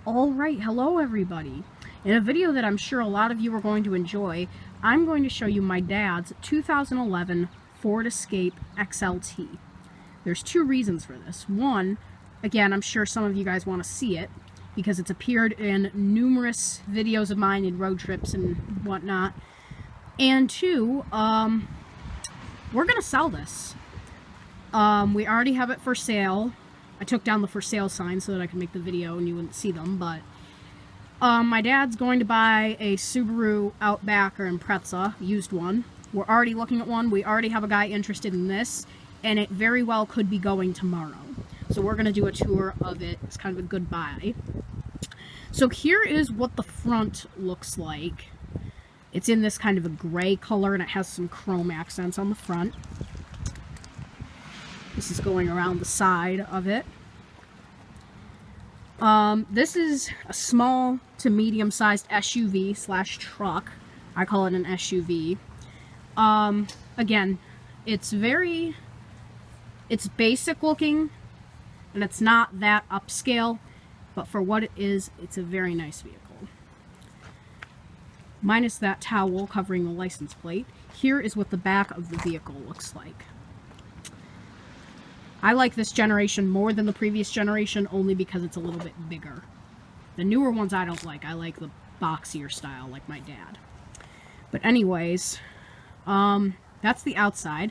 Alright, hello everybody. In a video that I'm sure a lot of you are going to enjoy, I'm going to show you my dad's 2011 Ford Escape XLT. There's two reasons for this. One, again, I'm sure some of you guys want to see it, because it's appeared in numerous videos of mine in road trips and whatnot. And two, we're going to sell this. We already have it for sale. I took down the for sale sign so that I could make the video and you wouldn't see them, but my dad's going to buy a Subaru Outback or Impreza, used one. We're already looking at one. We already have a guy interested in this, and it very well could be going tomorrow. So we're going to do a tour of it. It's kind of a goodbye. So here is what the front looks like. It's in this kind of a gray color, and it has some chrome accents on the front. This is going around the side of it. This is a small to medium-sized SUV slash truck. I call it an SUV. Again, it's basic looking, and it's not that upscale, but for what it is, it's a very nice vehicle. Minus that towel covering the license plate, here is what the back of the vehicle looks like. I like this generation more than the previous generation only because it's a little bit bigger. The newer ones I don't like. I like the boxier style like my dad. But anyways, that's the outside.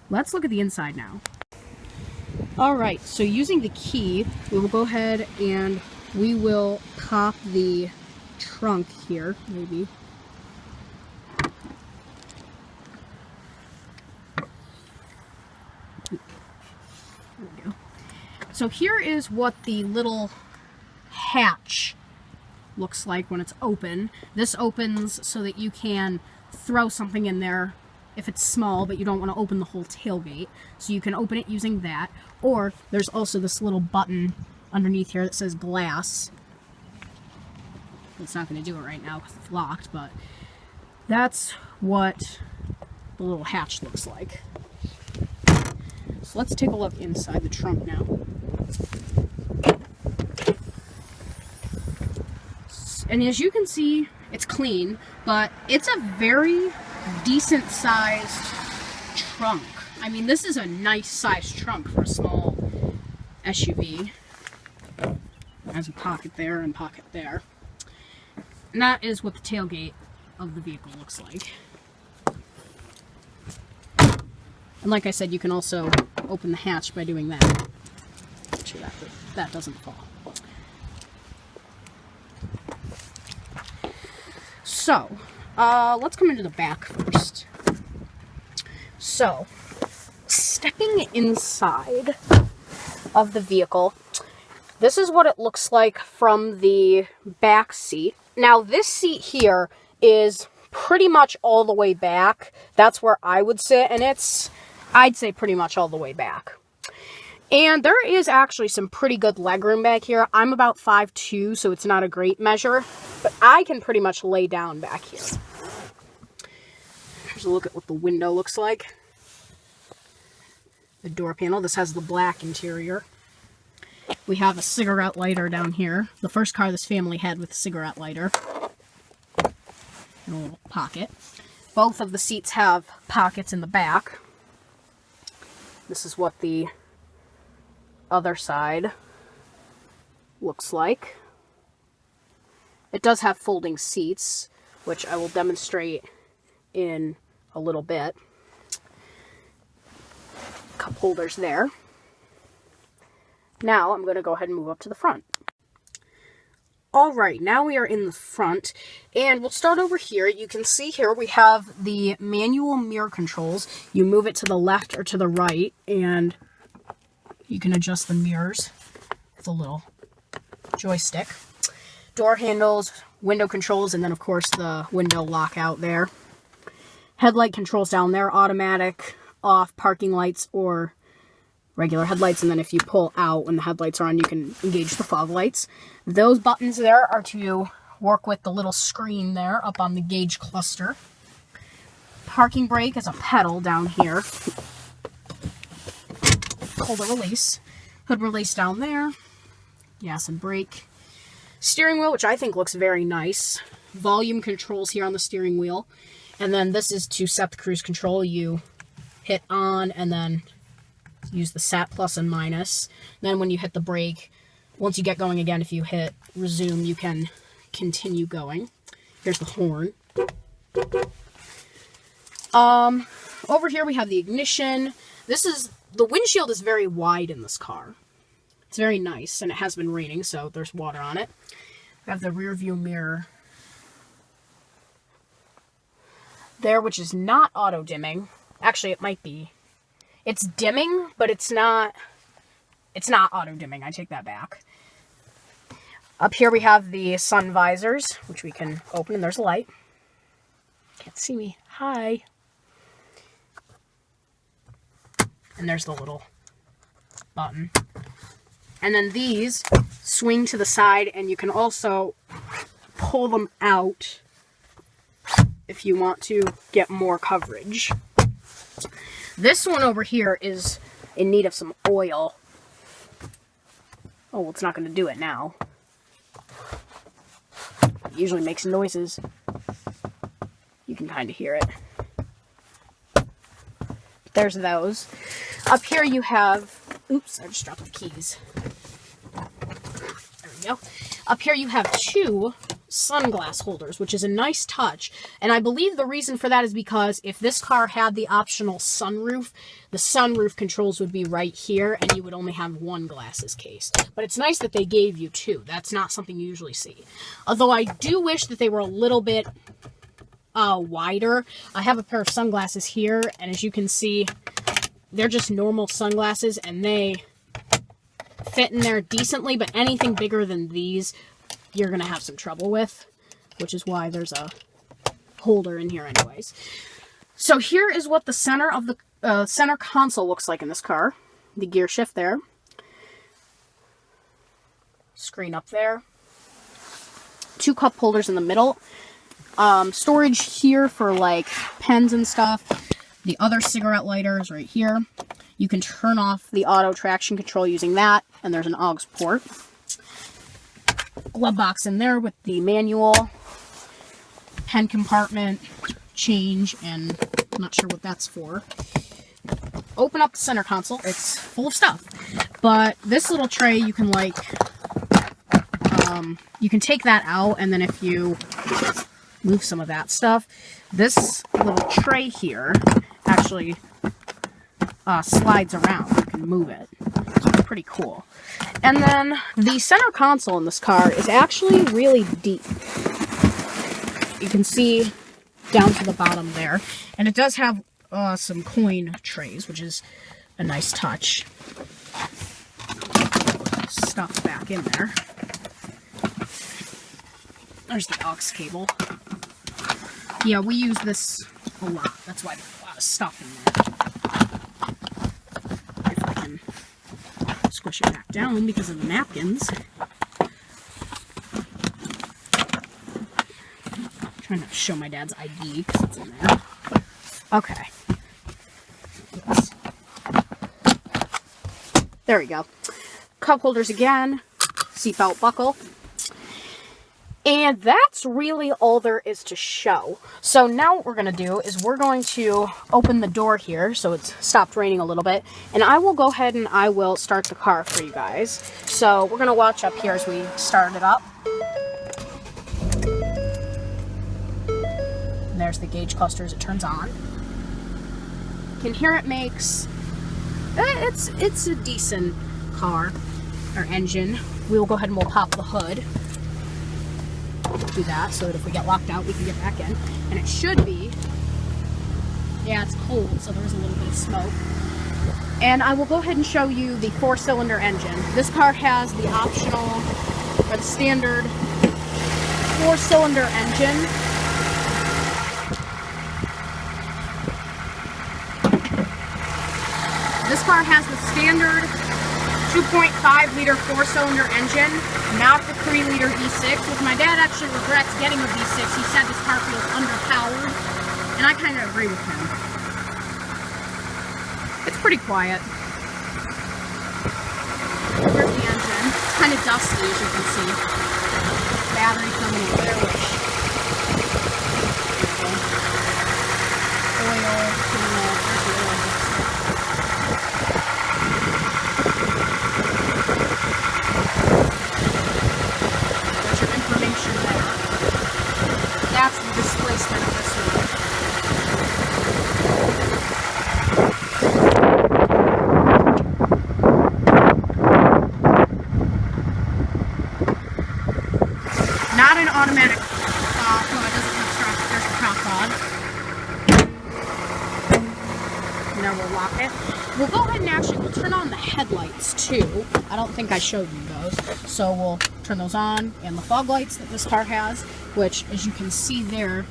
Let's look at the inside now. Alright, so using the key, we will go ahead and we will pop the trunk here, maybe. There we go. So here is what the little hatch looks like when it's open. This opens so that you can throw something in there if it's small, but you don't want to open the whole tailgate. So you can open it using that. Or there's also this little button underneath here that says glass. It's not going to do it right now because it's locked, but that's what the little hatch looks like. So let's take a look inside the trunk now. And as you can see, it's clean, but it's a very decent sized trunk. I mean, this is a nice sized trunk for a small SUV. Has a pocket there and pocket there. And that is what the tailgate of the vehicle looks like. And like I said, you can also open the hatch by doing that. Make sure that doesn't fall. So, let's come into the back first. So, stepping inside of the vehicle, this is what it looks like from the back seat. Now, this seat here is pretty much all the way back. That's where I would sit, and I'd say pretty much all the way back. And there is actually some pretty good legroom back here. I'm about 5'2", so it's not a great measure, but I can pretty much lay down back here. Here's a look at what the window looks like. The door panel. This has the black interior. We have a cigarette lighter down here. The first car this family had with a cigarette lighter. And a little pocket. Both of the seats have pockets in the back. This is what the other side looks like. It does have folding seats, which I will demonstrate in a little bit. Cup holders there. Now I'm going to go ahead and move up to the front. Alright, now we are in the front, and we'll start over here. You can see here we have the manual mirror controls. You move it to the left or to the right, and you can adjust the mirrors with a little joystick. Door handles, window controls, and then of course the window lockout there. Headlight controls down there, automatic, off, parking lights, or regular headlights, and then if you pull out when the headlights are on, you can engage the fog lights. Those buttons there are to work with the little screen there up on the gauge cluster. Parking brake is a pedal down here. Pull the release. Hood release down there. Gas and brake. Steering wheel, which I think looks very nice. Volume controls here on the steering wheel. And then this is to set the cruise control. You hit on and then use the sat plus and minus. Then when you hit the brake, once you get going again, if you hit resume, you can continue going. Here's the horn. Over here we have the ignition. The windshield is very wide in this car. It's very nice, and it has been raining, so there's water on it. We have the rear view mirror there, which is not auto dimming. Actually, it might be. It's dimming, but it's not auto dimming. I take that back. Up here we have the sun visors, which we can open, and there's a light. Can't see me. Hi. And there's the little button. And then these swing to the side, and you can also pull them out if you want to get more coverage. This one over here is in need of some oil. Oh, well, it's not going to do it now. It usually makes noises. You can kind of hear it. There's those. Up here you have... Oops, I just dropped the keys. There we go. Up here you have two sunglass holders, which is a nice touch. And I believe the reason for that is because if this car had the optional sunroof, the sunroof controls would be right here, and you would only have one glasses case. But it's nice that they gave you two. That's not something you usually see. Although I do wish that they were a little bit wider. I have a pair of sunglasses here, and as you can see, they're just normal sunglasses, and they fit in there decently, but anything bigger than these, you're going to have some trouble with, which is why there's a holder in here anyways. So here is what the center of the center console looks like in this car. The gear shift there. Screen up there. Two cup holders in the middle. Storage here for like pens and stuff. The other cigarette lighter is right here. You can turn off the auto traction control using that, and there's an aux port. Glove box in there with the manual, pen compartment, change, and I'm not sure what that's for. Open up the center console. It's full of stuff. But this little tray, you can like, you can take that out, and then if you move some of that stuff, this little tray here actually slides around. You can move it. It's pretty cool. And then the center console in this car is actually really deep. You can see down to the bottom there. And it does have some coin trays, which is a nice touch. Stuff back in there. There's the aux cable. Yeah, we use this a lot. That's why there's a lot of stuff in there. If I can squish it back down because of the napkins. I'm trying not to show my dad's ID because it's in there. Okay. Oops. There we go. Cup holders again. Seatbelt buckle. And that's really all there is to show. So now what we're going to do is we're going to open the door here so it's stopped raining a little bit. And I will go ahead and I will start the car for you guys. So we're going to watch up here as we start it up. And there's the gauge cluster as it turns on. You can hear it makes... It's a decent car, or engine. We will go ahead and we'll pop the hood. Do that so that if we get locked out we can get back in, and it should be, yeah, it's cold, so there's a little bit of smoke. And I will go ahead and show you the 4-cylinder engine. This car has the optional or the standard 4-cylinder engine. This car has the standard 2.5-liter 4-cylinder engine, not the 3-liter V6, which my dad actually regrets getting a V6. He said this car feels underpowered, and I kind of agree with him. It's pretty quiet. Here's the engine. It's kind of dusty, as you can see. battery terminal there, which oil terminal, there's the oil mixer. There's your information there. That's the displacement of this one. Not an automatic, no, it doesn't have strap. There's the prop rod. Now we'll lock it. We'll go ahead and actually, we'll turn on the headlights too. I don't think I showed you those. So we'll turn those on, and the fog lights that this car has, which as you can see there,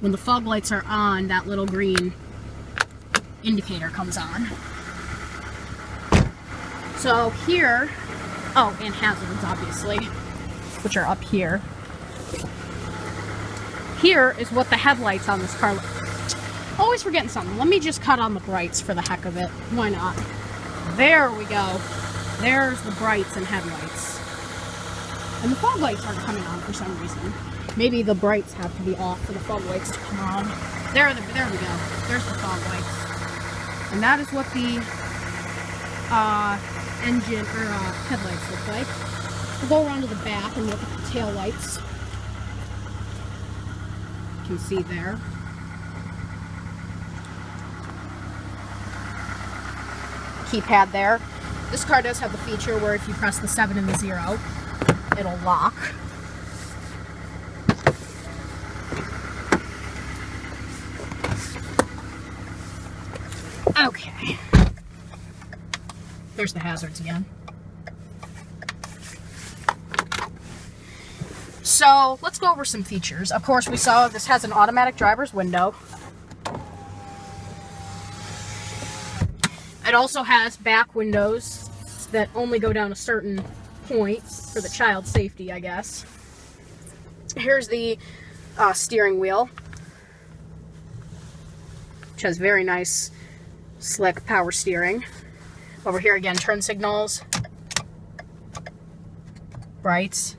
when the fog lights are on, that little green indicator comes on. So here, oh, and hazards obviously, which are up here. Here is what the headlights on this car look. Always forgetting something. Let me just cut on the brights for the heck of it. Why not? There we go. There's the brights and headlights. And the fog lights aren't coming on for some reason. Maybe the brights have to be off for the fog lights to come on. There we go. There's the fog lights. And that is what the engine or headlights look like. We'll go around to the back and look at the tail lights. You can see there. Keypad there. This car does have the feature where if you press the 7 and the 0, it'll lock. Okay. There's the hazards again. So let's go over some features. Of course, we saw this has an automatic driver's window. It also has back windows that only go down a certain point for the child's safety, I guess. Here's the steering wheel, which has very nice, slick power steering. Over here again, turn signals, brights.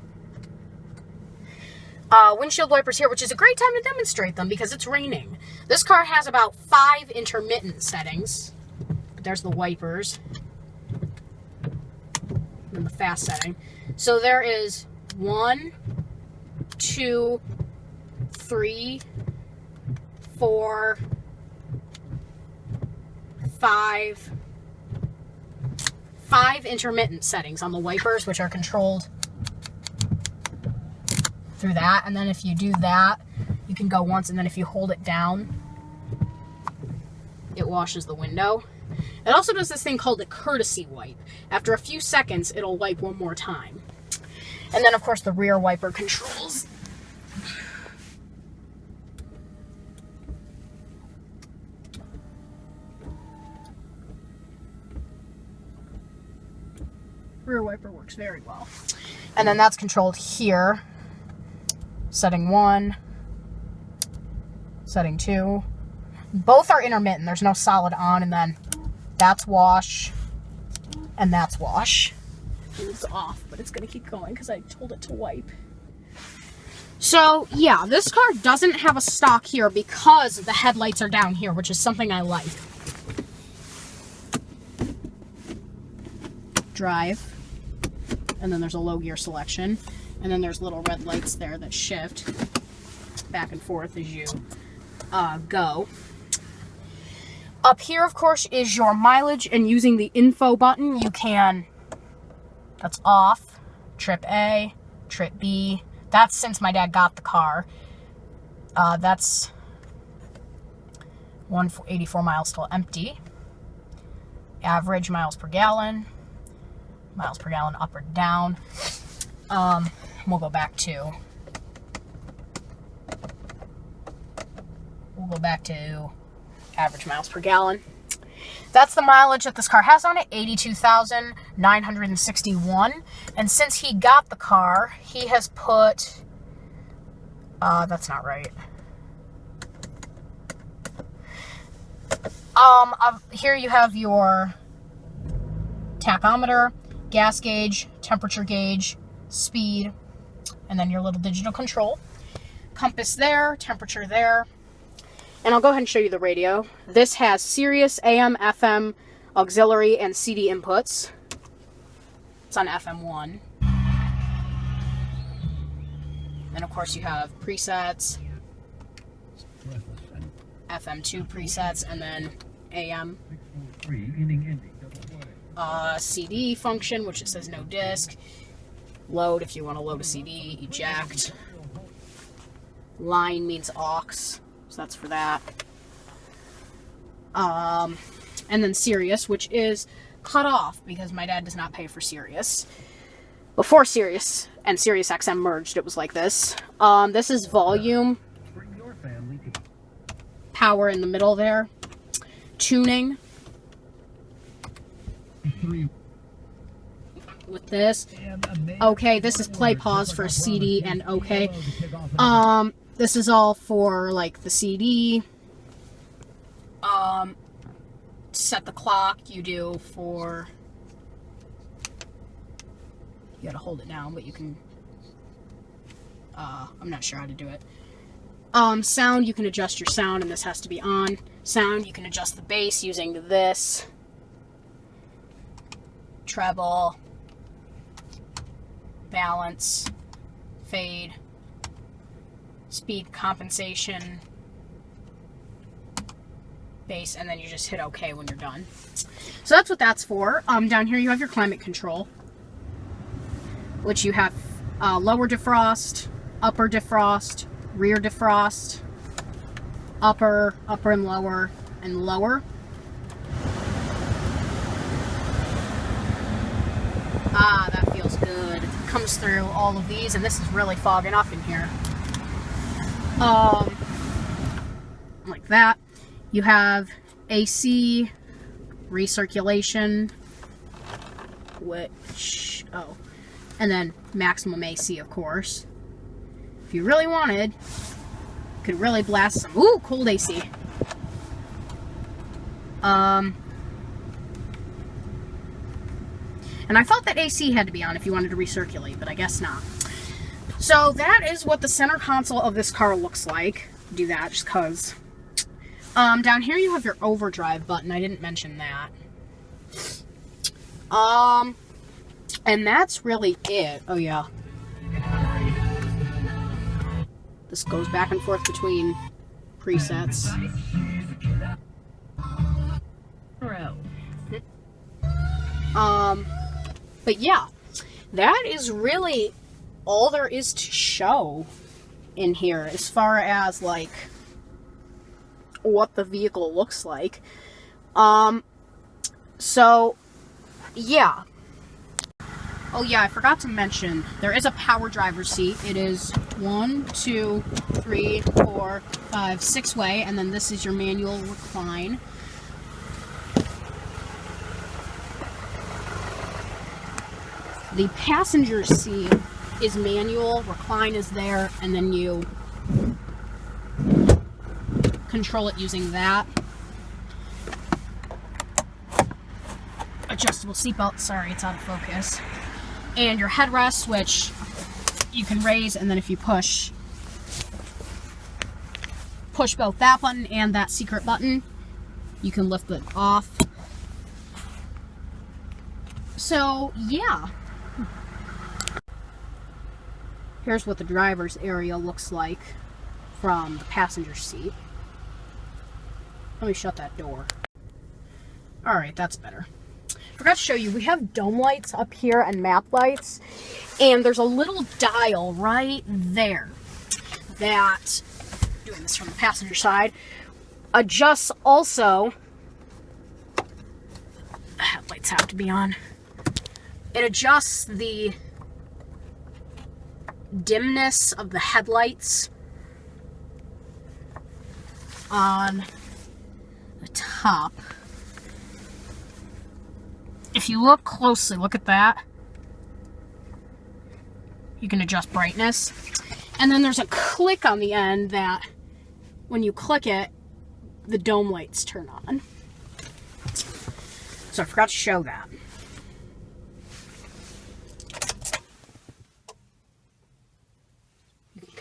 Windshield wipers here, which is a great time to demonstrate them because it's raining. This car has about 5 intermittent settings. There's the wipers and the fast setting. So there is 1, 2, 3, 4, 5 intermittent settings on the wipers, which are controlled through that. And then if you do that, you can go once, and then if you hold it down, it washes the window. It also does this thing called a courtesy wipe. After a few seconds, it'll wipe one more time. And then, of course, the rear wiper controls. Rear wiper works very well. And then that's controlled here. Setting 1, setting 2. Both are intermittent. There's no solid on, and then that's wash, and that's wash. It's off, but it's going to keep going because I told it to wipe. So, yeah, this car doesn't have a stock here because the headlights are down here, which is something I like. Drive. And then there's a low gear selection. And then there's little red lights there that shift back and forth as you go. Up here, of course, is your mileage, and using the info button, you can, that's off, trip A, trip B. That's since my dad got the car. That's 184 miles still empty. Average miles per gallon up or down. We'll go back to average miles per gallon. That's the mileage that this car has on it, 82,961. And since he got the car, he has put, that's not right. Here you have your tachometer, gas gauge, temperature gauge, speed, And then your little digital control. Compass there, temperature there. And I'll go ahead and show you the radio. This has Sirius, AM, FM, auxiliary, and CD inputs. It's on FM1. And of course you have presets, FM2 presets, and then AM. CD function, which it says no disc. Load if you want to load a CD. Eject. Line means aux, so that's for that. And then Sirius, which is cut off because my dad does not pay for Sirius. Before Sirius and Sirius XM merged, it was like this. This is volume. Power in the middle there. Tuning. With this. Okay, this is play pause for a CD and okay. This is all for like the CD. Set the clock you do for, you gotta hold it down, but you can, I'm not sure how to do it. Sound, you can adjust your sound, and this has to be on. Sound, you can adjust the bass using this. Treble, balance, fade, speed compensation, bass, and then you just hit OK when you're done. So that's what that's for. Down here you have your climate control, which you have lower defrost, upper defrost, rear defrost, upper and lower, and lower. Ah, that feels good. It comes through all of these, and this is really fogging up in here. Like that. You have AC, recirculation, which, and then maximum AC, of course. If you really wanted, you could really blast some, cold AC. And I thought that AC had to be on if you wanted to recirculate, but I guess not. So that is what the center console of this car looks like. Do that just because. Down here you have your overdrive button. I didn't mention that. And that's really it. Oh yeah. This goes back and forth between presets. But yeah, that is really all there is to show in here as far as like what the vehicle looks like. So yeah. Oh yeah, I forgot to mention, there is a power driver's seat. It is 1, 2, 3, 4, 5, 6-way, and then this is your manual recline. The passenger seat is manual, recline is there, and then you control it using that. Adjustable seatbelt, sorry, it's out of focus. And your headrest, which you can raise, and then if you push both that button and that secret button, you can lift it off. So, yeah. Here's what the driver's area looks like from the passenger seat. Let me shut that door. Alright, that's better. Forgot to show you, we have dome lights up here and map lights, and there's a little dial right there that, doing this from the passenger side, adjusts also, the headlights have to be on, it adjusts the dimness of the headlights on the top. If you look closely, look at that. You can adjust brightness. And then there's a click on the end that when you click it, the dome lights turn on. So I forgot to show that.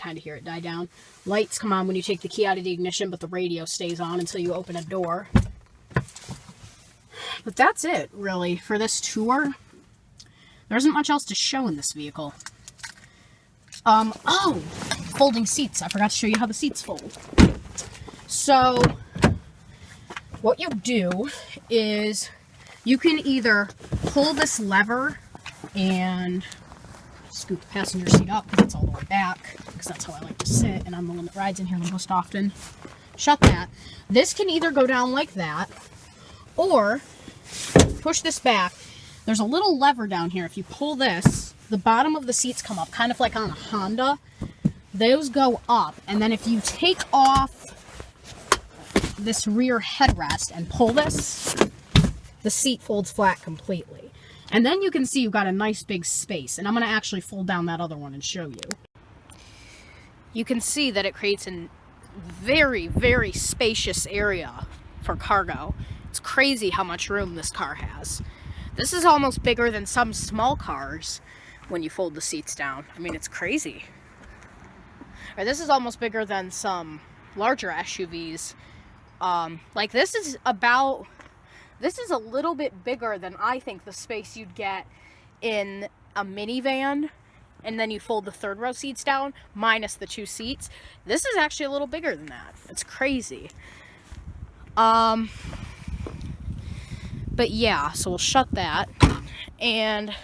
kind of hear it die down. Lights come on when you take the key out of the ignition, but the radio stays on until you open a door. But that's it, really, for this tour. There isn't much else to show in this vehicle. Oh, folding seats. I forgot to show you how the seats fold. So, what you do is you can either pull this lever and scoot the passenger seat up because it's all the way back, because that's how I like to sit, and I'm the one that rides in here the most often. Shut that. This can either go down like that, or push this back. There's a little lever down here. If you pull this, the bottom of the seats come up, kind of like on a Honda. Those go up, and then if you take off this rear headrest and pull this, the seat folds flat completely. And then you can see you've got a nice big space, and I'm going to actually fold down that other one and show you. You can see that it creates a very, very spacious area for cargo. It's crazy how much room this car has. This is almost bigger than some small cars when you fold the seats down. I mean, it's crazy. Or this is almost bigger than some larger SUVs. Like this is a little bit bigger than I think the space you'd get in a minivan, and then you fold the third row seats down minus the 2 seats. This is actually a little bigger than that. It's crazy. But yeah, so we'll shut that, and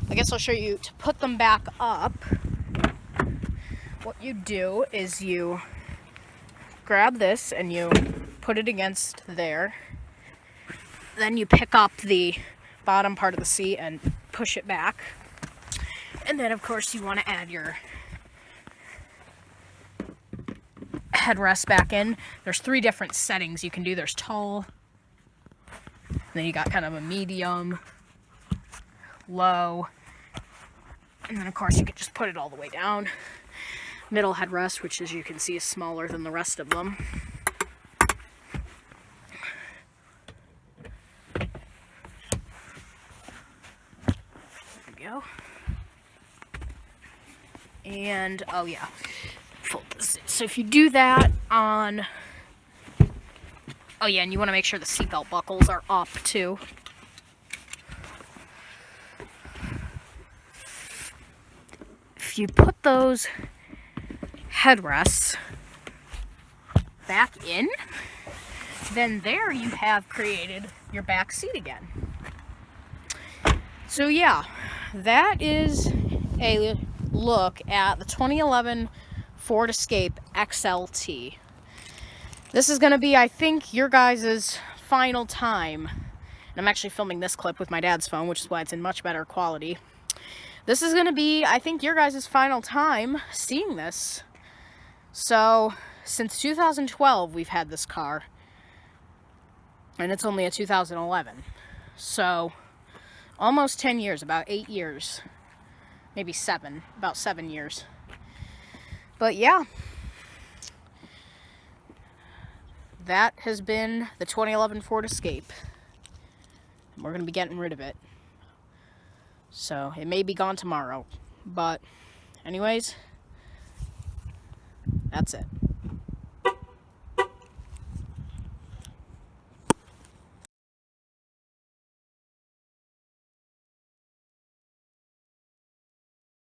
I guess I'll show you to put them back up. What you do is you grab this and you put it against there. Then you pick up the bottom part of the seat and push it back. And then, of course, you want to add your headrest back in. There's 3 different settings you can do. There's tall, then you got kind of a medium, low, and then, of course, you can just put it all the way down. Middle headrest, which, as you can see, is smaller than the rest of them. Go. And oh yeah, so if you do that on, oh yeah, and you want to make sure the seatbelt buckles are up too. If you put those headrests back in, then there you have created your back seat again. So yeah, that is a look at the 2011 Ford Escape XLT. This is going to be, I think, your guys' final time. And I'm actually filming this clip with my dad's phone, which is why it's in much better quality. This is going to be, I think, your guys' final time seeing this. So, since 2012, we've had this car. And it's only a 2011. So, almost 10 years, about 8 years. Maybe 7, about 7 years. But yeah, that has been the 2011 Ford Escape. We're going to be getting rid of it. So, it may be gone tomorrow. But, anyways, that's it.